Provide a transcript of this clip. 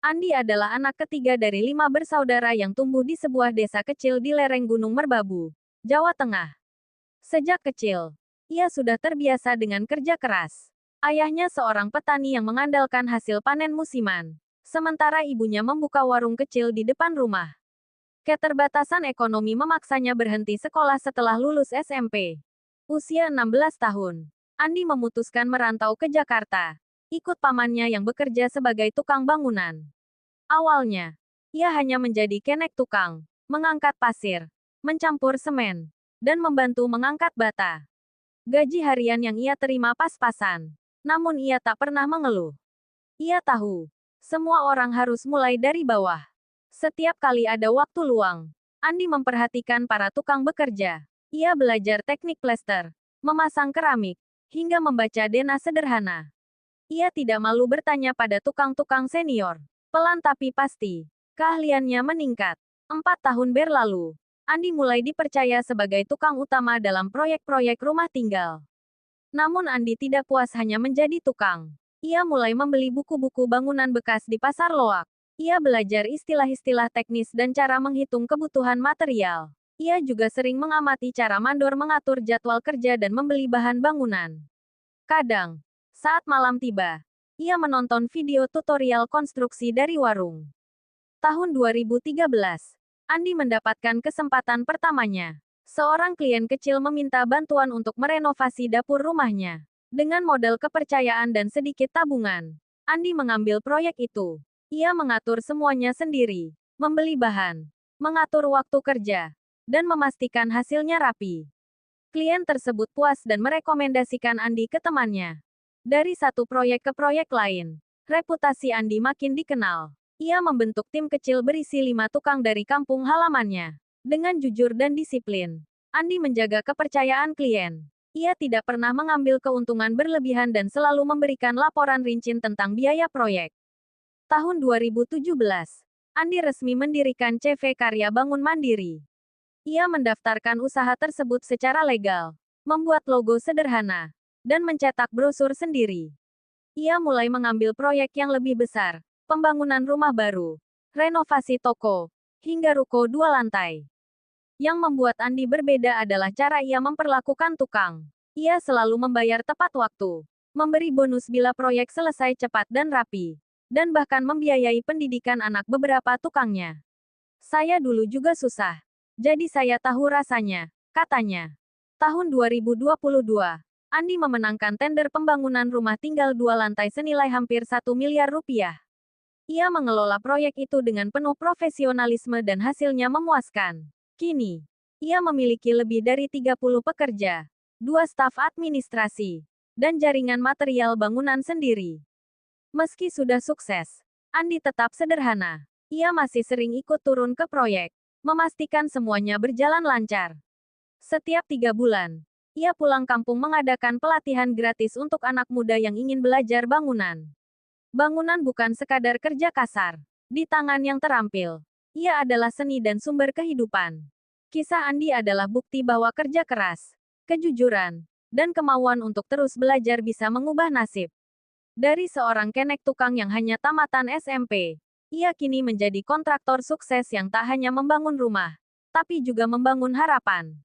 Andi adalah anak ketiga dari 5 bersaudara yang tumbuh di sebuah desa kecil di lereng Gunung Merbabu, Jawa Tengah. Sejak kecil, ia sudah terbiasa dengan kerja keras. Ayahnya seorang petani yang mengandalkan hasil panen musiman, sementara ibunya membuka warung kecil di depan rumah. Keterbatasan ekonomi memaksanya berhenti sekolah setelah lulus SMP. Usia 16 tahun, Andi memutuskan merantau ke Jakarta, ikut pamannya yang bekerja sebagai tukang bangunan. Awalnya, ia hanya menjadi kenek tukang, mengangkat pasir, mencampur semen, dan membantu mengangkat bata. Gaji harian yang ia terima pas-pasan. Namun ia tak pernah mengeluh. Ia tahu, semua orang harus mulai dari bawah. Setiap kali ada waktu luang, Andi memperhatikan para tukang bekerja. Ia belajar teknik plester, memasang keramik, hingga membaca dena sederhana. Ia tidak malu bertanya pada tukang-tukang senior. Pelan tapi pasti, keahliannya meningkat. 4 tahun berlalu, Andi mulai dipercaya sebagai tukang utama dalam proyek-proyek rumah tinggal. Namun Andi tidak puas hanya menjadi tukang. Ia mulai membeli buku-buku bangunan bekas di pasar loak. Ia belajar istilah-istilah teknis dan cara menghitung kebutuhan material. Ia juga sering mengamati cara mandor mengatur jadwal kerja dan membeli bahan bangunan. Kadang, saat malam tiba, ia menonton video tutorial konstruksi dari warung. Tahun 2013, Andi mendapatkan kesempatan pertamanya. Seorang klien kecil meminta bantuan untuk merenovasi dapur rumahnya. Dengan modal kepercayaan dan sedikit tabungan, Andi mengambil proyek itu. Ia mengatur semuanya sendiri, membeli bahan, mengatur waktu kerja, dan memastikan hasilnya rapi. Klien tersebut puas dan merekomendasikan Andi ke temannya. Dari satu proyek ke proyek lain, reputasi Andi makin dikenal. Ia membentuk tim kecil berisi 5 tukang dari kampung halamannya. Dengan jujur dan disiplin, Andi menjaga kepercayaan klien. Ia tidak pernah mengambil keuntungan berlebihan dan selalu memberikan laporan rinci tentang biaya proyek. Tahun 2017, Andi resmi mendirikan CV Karya Bangun Mandiri. Ia mendaftarkan usaha tersebut secara legal, membuat logo sederhana, dan mencetak brosur sendiri. Ia mulai mengambil proyek yang lebih besar, pembangunan rumah baru, renovasi toko, hingga ruko 2 lantai. Yang membuat Andi berbeda adalah cara ia memperlakukan tukang. Ia selalu membayar tepat waktu, memberi bonus bila proyek selesai cepat dan rapi, dan bahkan membiayai pendidikan anak beberapa tukangnya. Saya dulu juga susah, jadi saya tahu rasanya, katanya. Tahun 2022, Andi memenangkan tender pembangunan rumah tinggal 2 lantai senilai hampir 1 miliar rupiah. Ia mengelola proyek itu dengan penuh profesionalisme dan hasilnya memuaskan. Kini, ia memiliki lebih dari 30 pekerja, 2 staf administrasi, dan jaringan material bangunan sendiri. Meski sudah sukses, Andi tetap sederhana. Ia masih sering ikut turun ke proyek, memastikan semuanya berjalan lancar. Setiap 3 bulan, ia pulang kampung mengadakan pelatihan gratis untuk anak muda yang ingin belajar bangunan. Bangunan bukan sekadar kerja kasar. Di tangan yang terampil, ia adalah seni dan sumber kehidupan. Kisah Andi adalah bukti bahwa kerja keras, kejujuran, dan kemauan untuk terus belajar bisa mengubah nasib. Dari seorang kenek tukang yang hanya tamatan SMP, ia kini menjadi kontraktor sukses yang tak hanya membangun rumah, tapi juga membangun harapan.